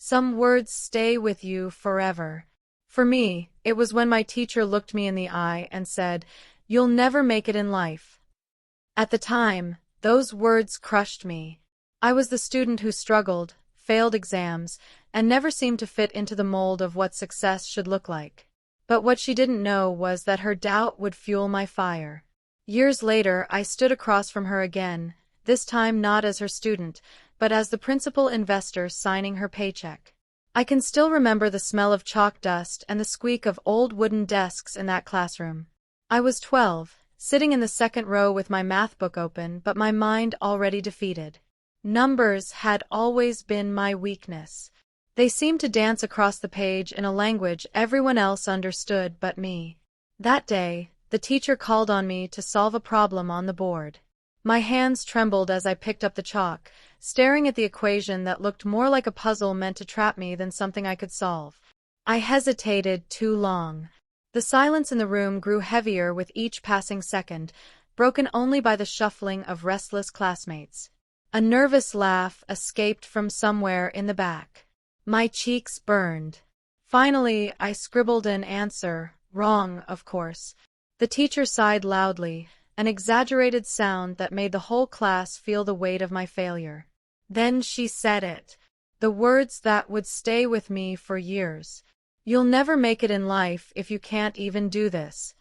Some words stay with you forever. For me, it was when my teacher looked me in the eye and said, "You'll never make it in life." At the time, those words crushed me. I was the student who struggled, failed exams, and never seemed to fit into the mold of what success should look like. But what she didn't know was that her doubt would fuel my fire. Years later, I stood across from her again, this time not as her student, but as the principal investor signing her paycheck. I can still remember the smell of chalk dust and the squeak of old wooden desks in that classroom. I was 12, sitting in the second row with my math book open, but my mind already defeated. Numbers had always been my weakness. They seemed to dance across the page in a language everyone else understood but me. That day, the teacher called on me to solve a problem on the board. My hands trembled as I picked up the chalk, staring at the equation that looked more like a puzzle meant to trap me than something I could solve. I hesitated too long. The silence in the room grew heavier with each passing second, broken only by the shuffling of restless classmates. A nervous laugh escaped from somewhere in the back. My cheeks burned. Finally, I scribbled an answer, wrong, of course. The teacher sighed loudly, an exaggerated sound that made the whole class feel the weight of my failure. Then she said it. The words that would stay with me for years. "You'll never make it in life if you can't even do this."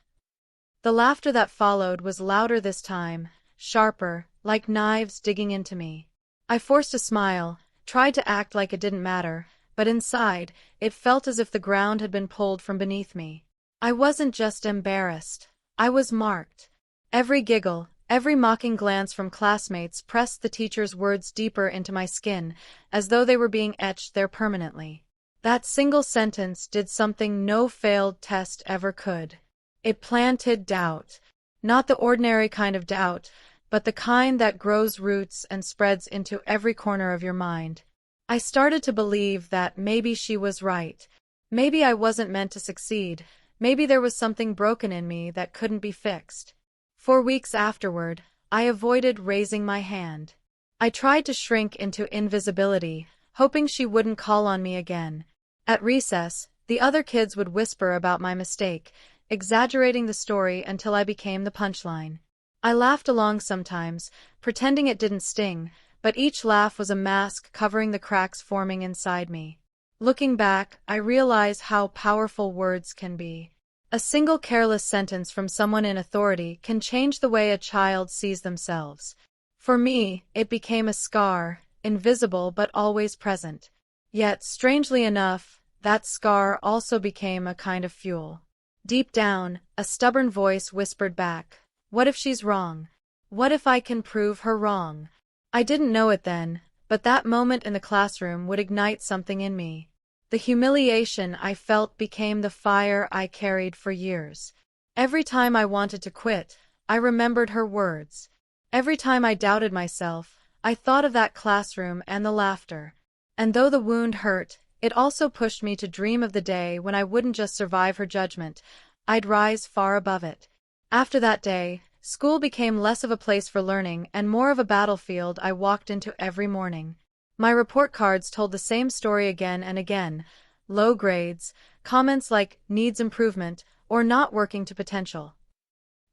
The laughter that followed was louder this time, sharper, like knives digging into me. I forced a smile, tried to act like it didn't matter, but inside, it felt as if the ground had been pulled from beneath me. I wasn't just embarrassed. I was marked. Every giggle, every mocking glance from classmates pressed the teacher's words deeper into my skin, as though they were being etched there permanently. That single sentence did something no failed test ever could. It planted doubt. Not the ordinary kind of doubt, but the kind that grows roots and spreads into every corner of your mind. I started to believe that maybe she was right. Maybe I wasn't meant to succeed. Maybe there was something broken in me that couldn't be fixed. For weeks afterward, I avoided raising my hand. I tried to shrink into invisibility, hoping she wouldn't call on me again. At recess, the other kids would whisper about my mistake, exaggerating the story until I became the punchline. I laughed along sometimes, pretending it didn't sting, but each laugh was a mask covering the cracks forming inside me. Looking back, I realize how powerful words can be. A single careless sentence from someone in authority can change the way a child sees themselves. For me, it became a scar, invisible but always present. Yet, strangely enough, that scar also became a kind of fuel. Deep down, a stubborn voice whispered back, "What if she's wrong? What if I can prove her wrong?" I didn't know it then, but that moment in the classroom would ignite something in me. The humiliation I felt became the fire I carried for years. Every time I wanted to quit, I remembered her words. Every time I doubted myself, I thought of that classroom and the laughter. And though the wound hurt, it also pushed me to dream of the day when I wouldn't just survive her judgment, I'd rise far above it. After that day, school became less of a place for learning and more of a battlefield I walked into every morning. My report cards told the same story again and again: low grades, comments like "needs improvement" or "not working to potential."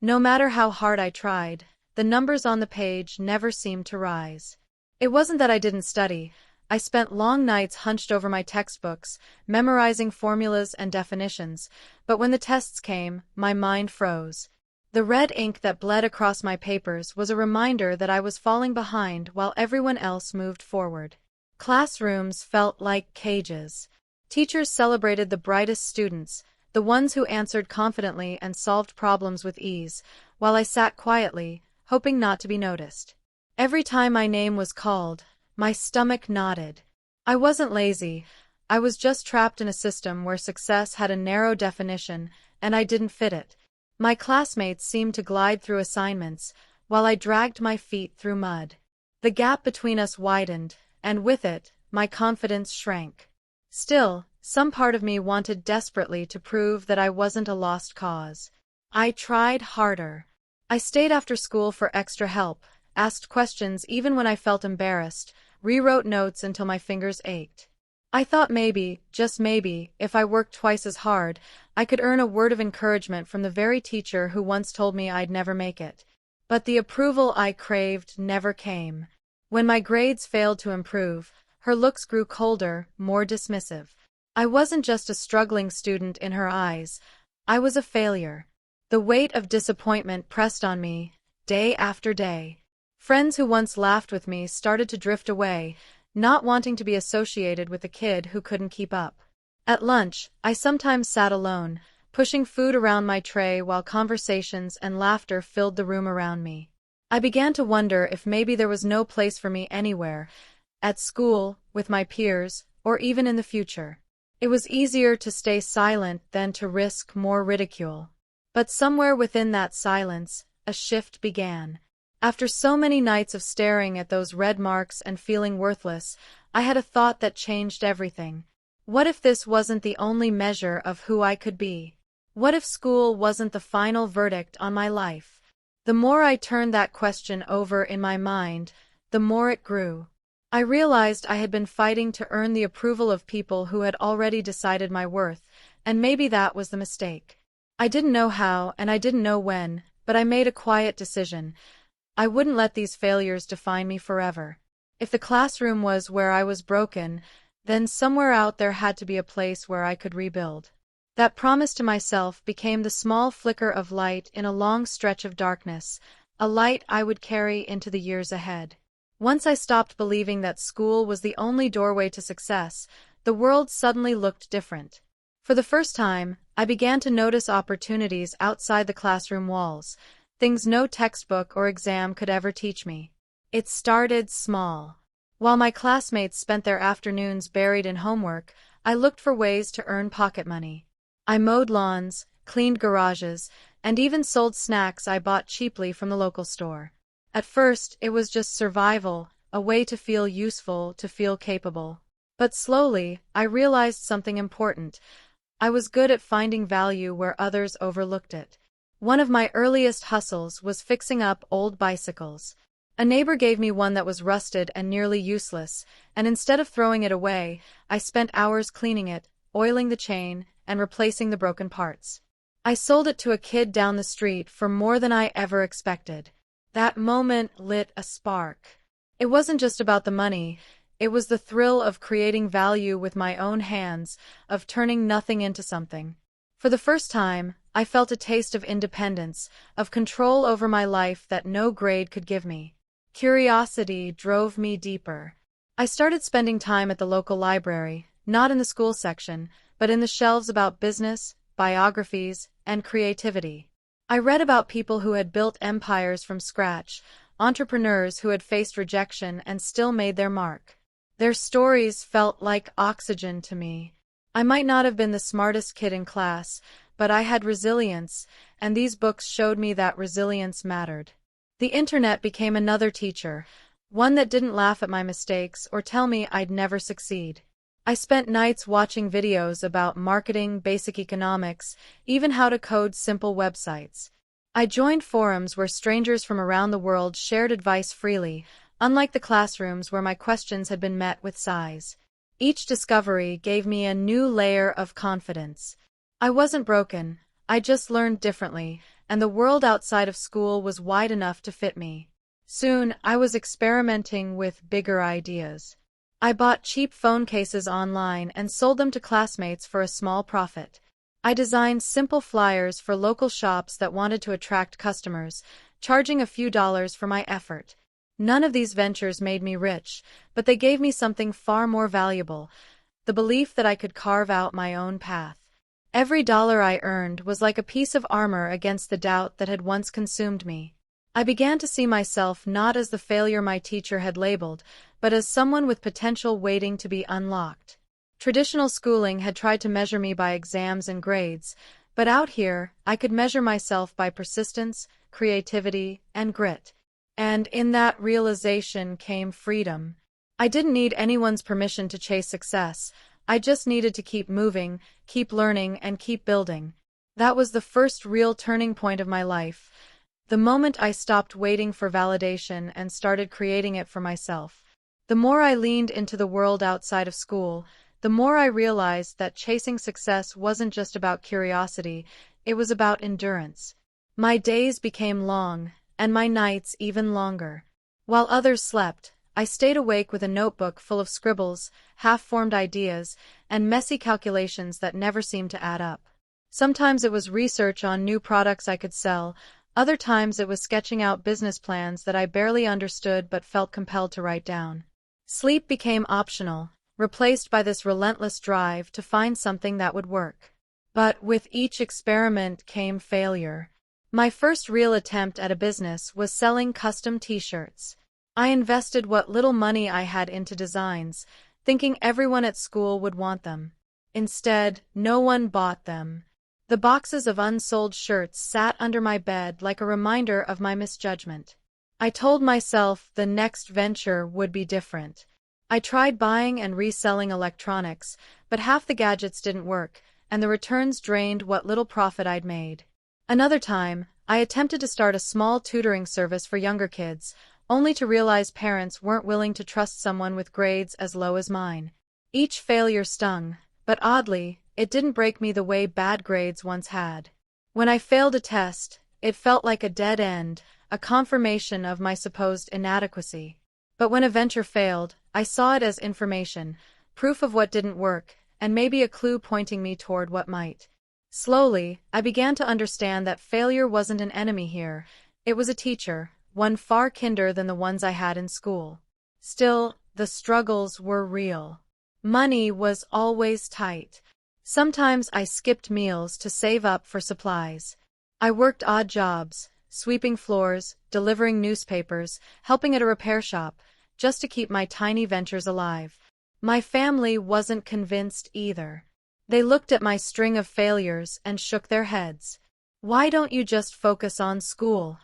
No matter how hard I tried, the numbers on the page never seemed to rise. It wasn't that I didn't study. I spent long nights hunched over my textbooks, memorizing formulas and definitions, but when the tests came, my mind froze. The red ink that bled across my papers was a reminder that I was falling behind while everyone else moved forward. Classrooms felt like cages. Teachers celebrated the brightest students, the ones who answered confidently and solved problems with ease, while I sat quietly, hoping not to be noticed. Every time my name was called, my stomach knotted. I wasn't lazy. I was just trapped in a system where success had a narrow definition, and I didn't fit it. My classmates seemed to glide through assignments, while I dragged my feet through mud. The gap between us widened, and with it, my confidence shrank. Still, some part of me wanted desperately to prove that I wasn't a lost cause. I tried harder. I stayed after school for extra help, asked questions even when I felt embarrassed, rewrote notes until my fingers ached. I thought maybe, just maybe, if I worked twice as hard, I could earn a word of encouragement from the very teacher who once told me I'd never make it. But the approval I craved never came. When my grades failed to improve, her looks grew colder, more dismissive. I wasn't just a struggling student in her eyes. I was a failure. The weight of disappointment pressed on me, day after day. Friends who once laughed with me started to drift away, not wanting to be associated with a kid who couldn't keep up. At lunch, I sometimes sat alone, pushing food around my tray while conversations and laughter filled the room around me. I began to wonder if maybe there was no place for me anywhere, at school, with my peers, or even in the future. It was easier to stay silent than to risk more ridicule. But somewhere within that silence, a shift began. After so many nights of staring at those red marks and feeling worthless, I had a thought that changed everything. What if this wasn't the only measure of who I could be? What if school wasn't the final verdict on my life? The more I turned that question over in my mind, the more it grew. I realized I had been fighting to earn the approval of people who had already decided my worth, and maybe that was the mistake. I didn't know how and I didn't know when, but I made a quiet decision. I wouldn't let these failures define me forever. If the classroom was where I was broken, then somewhere out there had to be a place where I could rebuild. That promise to myself became the small flicker of light in a long stretch of darkness, a light I would carry into the years ahead. Once I stopped believing that school was the only doorway to success, the world suddenly looked different. For the first time, I began to notice opportunities outside the classroom walls, things no textbook or exam could ever teach me. It started small. While my classmates spent their afternoons buried in homework, I looked for ways to earn pocket money. I mowed lawns, cleaned garages, and even sold snacks I bought cheaply from the local store. At first, it was just survival, a way to feel useful, to feel capable. But slowly, I realized something important. I was good at finding value where others overlooked it. One of my earliest hustles was fixing up old bicycles. A neighbor gave me one that was rusted and nearly useless, and instead of throwing it away, I spent hours cleaning it, oiling the chain, and replacing the broken parts. I sold it to a kid down the street for more than I ever expected. That moment lit a spark. It wasn't just about the money, it was the thrill of creating value with my own hands, of turning nothing into something. For the first time, I felt a taste of independence, of control over my life that no grade could give me. Curiosity drove me deeper. I started spending time at the local library, not in the school section, but in the shelves about business, biographies, and creativity. I read about people who had built empires from scratch, entrepreneurs who had faced rejection and still made their mark. Their stories felt like oxygen to me. I might not have been the smartest kid in class, but I had resilience, and these books showed me that resilience mattered. The internet became another teacher, one that didn't laugh at my mistakes or tell me I'd never succeed. I spent nights watching videos about marketing, basic economics, even how to code simple websites. I joined forums where strangers from around the world shared advice freely, unlike the classrooms where my questions had been met with sighs. Each discovery gave me a new layer of confidence. I wasn't broken, I just learned differently, and the world outside of school was wide enough to fit me. Soon, I was experimenting with bigger ideas. I bought cheap phone cases online and sold them to classmates for a small profit. I designed simple flyers for local shops that wanted to attract customers, charging a few dollars for my effort. None of these ventures made me rich, but they gave me something far more valuable, the belief that I could carve out my own path. Every dollar I earned was like a piece of armor against the doubt that had once consumed me. I began to see myself not as the failure my teacher had labeled, but as someone with potential waiting to be unlocked. Traditional schooling had tried to measure me by exams and grades, but out here, I could measure myself by persistence, creativity, and grit. And in that realization came freedom. I didn't need anyone's permission to chase success. I just needed to keep moving, keep learning, and keep building. That was the first real turning point of my life. The moment I stopped waiting for validation and started creating it for myself. The more I leaned into the world outside of school, the more I realized that chasing success wasn't just about curiosity, it was about endurance. My days became long, and my nights even longer. While others slept, I stayed awake with a notebook full of scribbles, half-formed ideas, and messy calculations that never seemed to add up. Sometimes it was research on new products I could sell, other times it was sketching out business plans that I barely understood but felt compelled to write down. Sleep became optional, replaced by this relentless drive to find something that would work. But with each experiment came failure. My first real attempt at a business was selling custom t-shirts. I invested what little money I had into designs, thinking everyone at school would want them. Instead, no one bought them. The boxes of unsold shirts sat under my bed like a reminder of my misjudgment. I told myself the next venture would be different. I tried buying and reselling electronics, but half the gadgets didn't work, and the returns drained what little profit I'd made. Another time, I attempted to start a small tutoring service for younger kids, only to realize parents weren't willing to trust someone with grades as low as mine. Each failure stung, but oddly, it didn't break me the way bad grades once had. When I failed a test, it felt like a dead end, a confirmation of my supposed inadequacy. But when a venture failed, I saw it as information, proof of what didn't work, and maybe a clue pointing me toward what might. Slowly, I began to understand that failure wasn't an enemy here, it was a teacher, one far kinder than the ones I had in school. Still, the struggles were real. Money was always tight. Sometimes I skipped meals to save up for supplies. I worked odd jobs, sweeping floors, delivering newspapers, helping at a repair shop, just to keep my tiny ventures alive. My family wasn't convinced either. They looked at my string of failures and shook their heads. "Why don't you just focus on school?"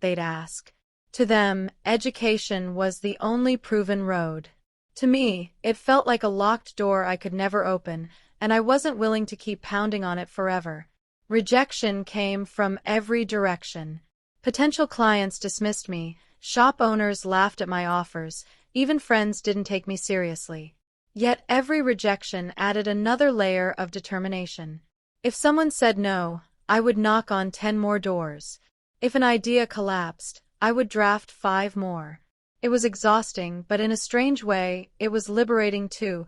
they'd ask. To them, education was the only proven road. To me, it felt like a locked door I could never open, and I wasn't willing to keep pounding on it forever. Rejection came from every direction. Potential clients dismissed me, shop owners laughed at my offers, even friends didn't take me seriously. Yet every rejection added another layer of determination. If someone said no, I would knock on 10 more doors. If an idea collapsed, I would draft 5 more. It was exhausting, but in a strange way, it was liberating too.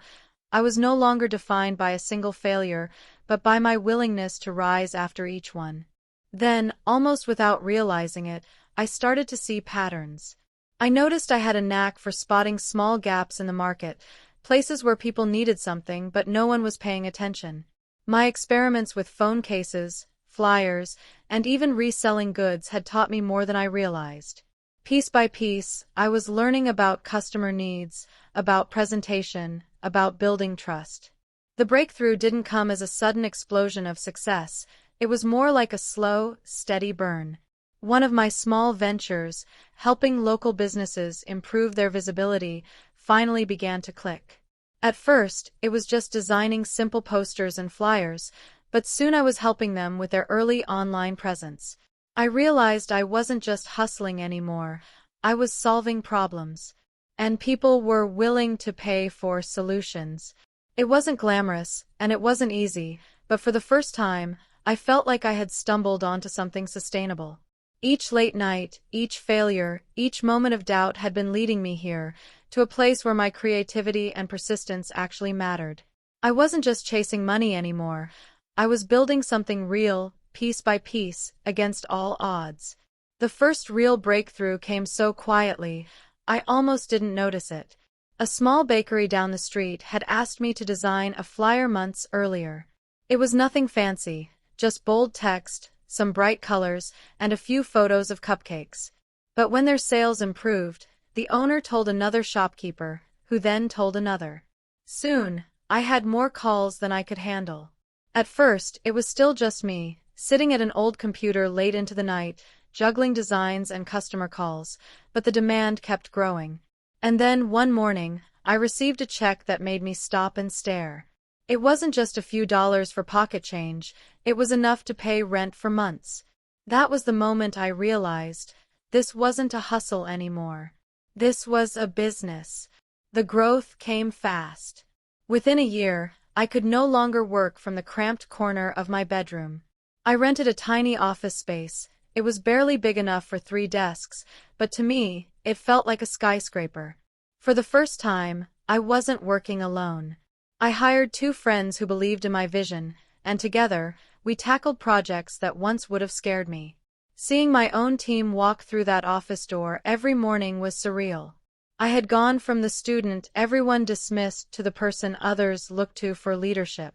I was no longer defined by a single failure, but by my willingness to rise after each one. Then, almost without realizing it, I started to see patterns. I noticed I had a knack for spotting small gaps in the market, places where people needed something but no one was paying attention. My experiments with phone cases, flyers, and even reselling goods had taught me more than I realized. Piece by piece, I was learning about customer needs, about presentation, about building trust. The breakthrough didn't come as a sudden explosion of success, it was more like a slow, steady burn. One of my small ventures, helping local businesses improve their visibility, finally began to click. At first, it was just designing simple posters and flyers, but soon I was helping them with their early online presence. I realized I wasn't just hustling anymore, I was solving problems. And people were willing to pay for solutions. It wasn't glamorous, and it wasn't easy, but for the first time, I felt like I had stumbled onto something sustainable. Each late night, each failure, each moment of doubt had been leading me here, to a place where my creativity and persistence actually mattered. I wasn't just chasing money anymore, I was building something real, piece by piece, against all odds. The first real breakthrough came so quietly, I almost didn't notice it. A small bakery down the street had asked me to design a flyer months earlier. It was nothing fancy, just bold text, some bright colors, and a few photos of cupcakes. But when their sales improved, the owner told another shopkeeper, who then told another. Soon, I had more calls than I could handle. At first, it was still just me, sitting at an old computer late into the night, juggling designs and customer calls, but the demand kept growing. And then, one morning, I received a check that made me stop and stare. It wasn't just a few dollars for pocket change, it was enough to pay rent for months. That was the moment I realized, this wasn't a hustle anymore. This was a business. The growth came fast. Within a year, I could no longer work from the cramped corner of my bedroom. I rented a tiny office space. It was barely big enough for 3 desks, but to me, it felt like a skyscraper. For the first time, I wasn't working alone. I hired 2 friends who believed in my vision, and together, we tackled projects that once would have scared me. Seeing my own team walk through that office door every morning was surreal. I had gone from the student everyone dismissed to the person others looked to for leadership.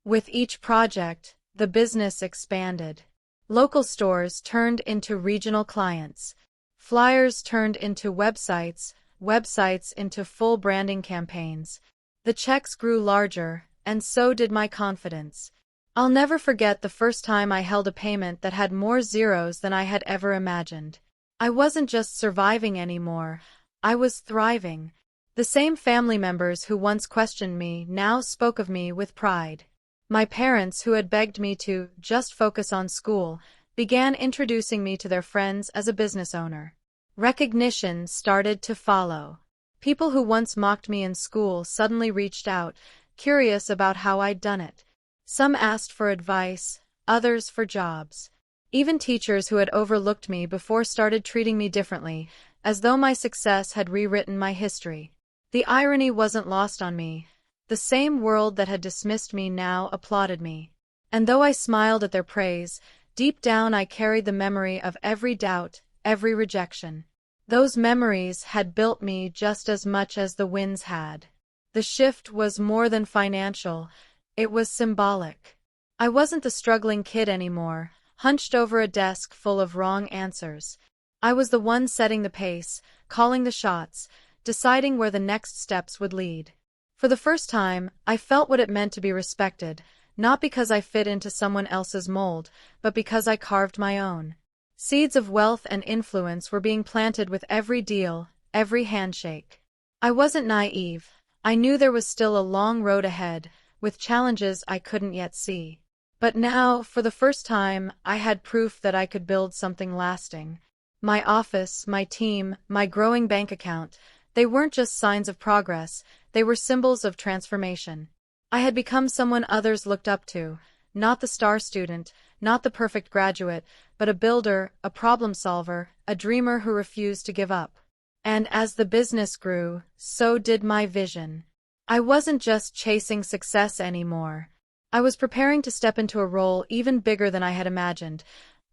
With each project, the business expanded. Local stores turned into regional clients. Flyers turned into websites, websites into full branding campaigns. The checks grew larger, and so did my confidence. I'll never forget the first time I held a payment that had more zeros than I had ever imagined. I wasn't just surviving anymore, I was thriving. The same family members who once questioned me now spoke of me with pride. My parents, who had begged me to just focus on school, began introducing me to their friends as a business owner. Recognition started to follow. People who once mocked me in school suddenly reached out, curious about how I'd done it. Some asked for advice, others for jobs. Even teachers who had overlooked me before started treating me differently, as though my success had rewritten my history. The irony wasn't lost on me. The same world that had dismissed me now applauded me. And though I smiled at their praise, deep down I carried the memory of every doubt, every rejection. Those memories had built me just as much as the wins had. The shift was more than financial, it was symbolic. I wasn't the struggling kid anymore, hunched over a desk full of wrong answers. I was the one setting the pace, calling the shots, deciding where the next steps would lead. For the first time, I felt what it meant to be respected, not because I fit into someone else's mold, but because I carved my own. Seeds of wealth and influence were being planted with every deal, every handshake. I wasn't naive. I knew there was still a long road ahead, with challenges I couldn't yet see. But now, for the first time, I had proof that I could build something lasting. My office, my team, my growing bank account, they weren't just signs of progress, they were symbols of transformation. I had become someone others looked up to, not the star student, not the perfect graduate, but a builder, a problem solver, a dreamer who refused to give up. And as the business grew, so did my vision. I wasn't just chasing success anymore. I was preparing to step into a role even bigger than I had imagined,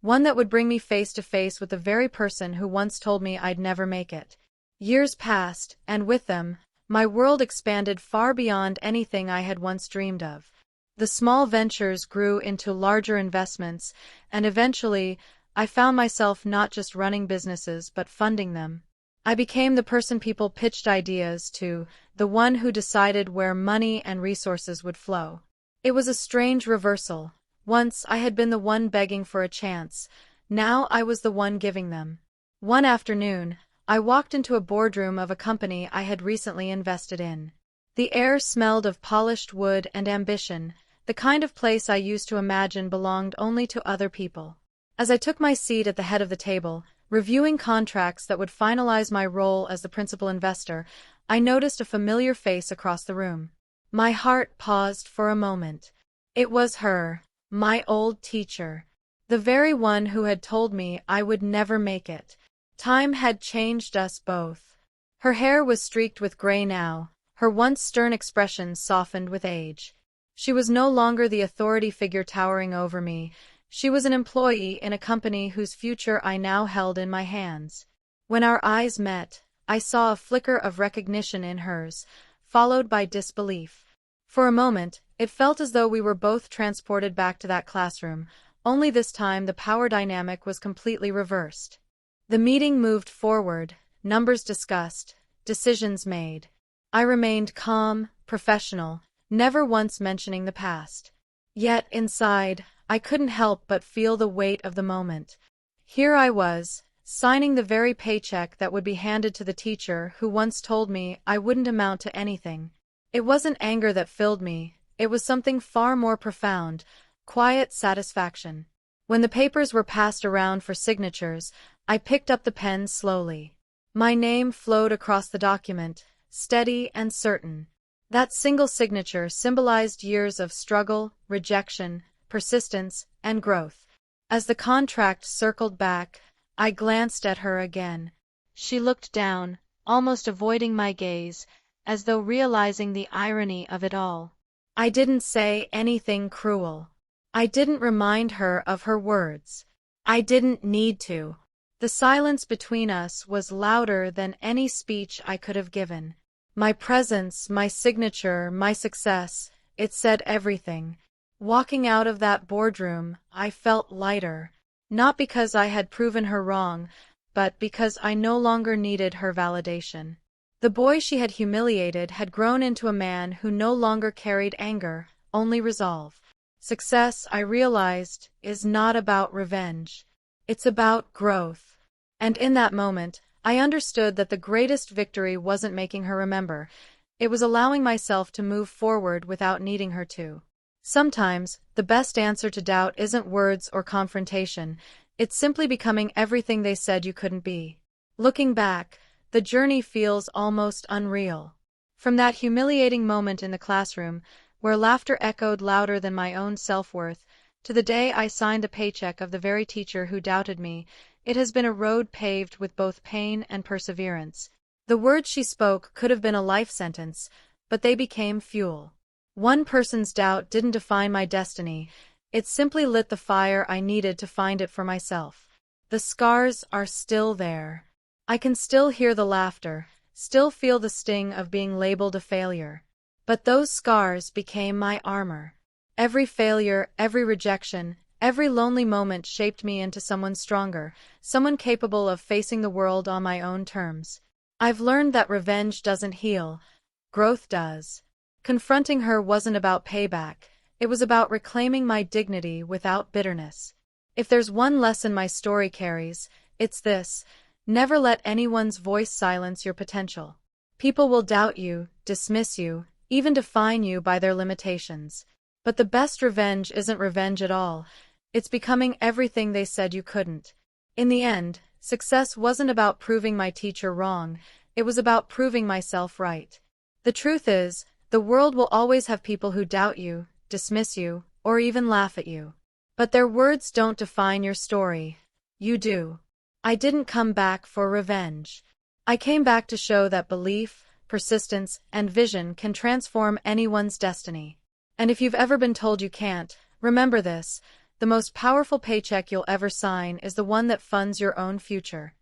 one that would bring me face to face with the very person who once told me I'd never make it. Years passed, and with them, my world expanded far beyond anything I had once dreamed of. The small ventures grew into larger investments, and eventually, I found myself not just running businesses but funding them. I became the person people pitched ideas to, the one who decided where money and resources would flow. It was a strange reversal. Once I had been the one begging for a chance. Now I was the one giving them. One afternoon, I walked into a boardroom of a company I had recently invested in. The air smelled of polished wood and ambition, the kind of place I used to imagine belonged only to other people. As I took my seat at the head of the table, reviewing contracts that would finalize my role as the principal investor, I noticed a familiar face across the room. My heart paused for a moment. It was her. My old teacher. The very one who had told me I would never make it. Time had changed us both. Her hair was streaked with gray now, her once stern expression softened with age. She was no longer the authority figure towering over me. She was an employee in a company whose future I now held in my hands. When our eyes met, I saw a flicker of recognition in hers, followed by disbelief. For a moment, it felt as though we were both transported back to that classroom, only this time the power dynamic was completely reversed. The meeting moved forward, numbers discussed, decisions made. I remained calm, professional, never once mentioning the past. Yet, inside, I couldn't help but feel the weight of the moment. Here I was, signing the very paycheck that would be handed to the teacher who once told me I wouldn't amount to anything. It wasn't anger that filled me, it was something far more profound, quiet satisfaction. When the papers were passed around for signatures, I picked up the pen slowly. My name flowed across the document, steady and certain. That single signature symbolized years of struggle, rejection, persistence, and growth. As the contract circled back, I glanced at her again. She looked down, almost avoiding my gaze, as though realizing the irony of it all. I didn't say anything cruel. I didn't remind her of her words. I didn't need to. The silence between us was louder than any speech I could have given. My presence, my signature, my success, it said everything. Walking out of that boardroom, I felt lighter. Not because I had proven her wrong, but because I no longer needed her validation. The boy she had humiliated had grown into a man who no longer carried anger, only resolve. Success, I realized, is not about revenge. It's about growth. And in that moment, I understood that the greatest victory wasn't making her remember. It was allowing myself to move forward without needing her to. Sometimes, the best answer to doubt isn't words or confrontation. It's simply becoming everything they said you couldn't be. Looking back, the journey feels almost unreal. From that humiliating moment in the classroom, where laughter echoed louder than my own self-worth, to the day I signed the paycheck of the very teacher who doubted me, it has been a road paved with both pain and perseverance. The words she spoke could have been a life sentence, but they became fuel. One person's doubt didn't define my destiny. It simply lit the fire I needed to find it for myself. The scars are still there. I can still hear the laughter, still feel the sting of being labeled a failure. But those scars became my armor. Every failure, every rejection, every lonely moment shaped me into someone stronger, someone capable of facing the world on my own terms. I've learned that revenge doesn't heal. Growth does. Confronting her wasn't about payback. It was about reclaiming my dignity without bitterness. If there's one lesson my story carries, it's this: never let anyone's voice silence your potential. People will doubt you, dismiss you, even define you by their limitations. But the best revenge isn't revenge at all. It's becoming everything they said you couldn't. In the end, success wasn't about proving my teacher wrong. It was about proving myself right. The truth is, the world will always have people who doubt you, dismiss you, or even laugh at you. But their words don't define your story. You do. I didn't come back for revenge. I came back to show that belief, persistence, and vision can transform anyone's destiny. And if you've ever been told you can't, remember this: the most powerful paycheck you'll ever sign is the one that funds your own future.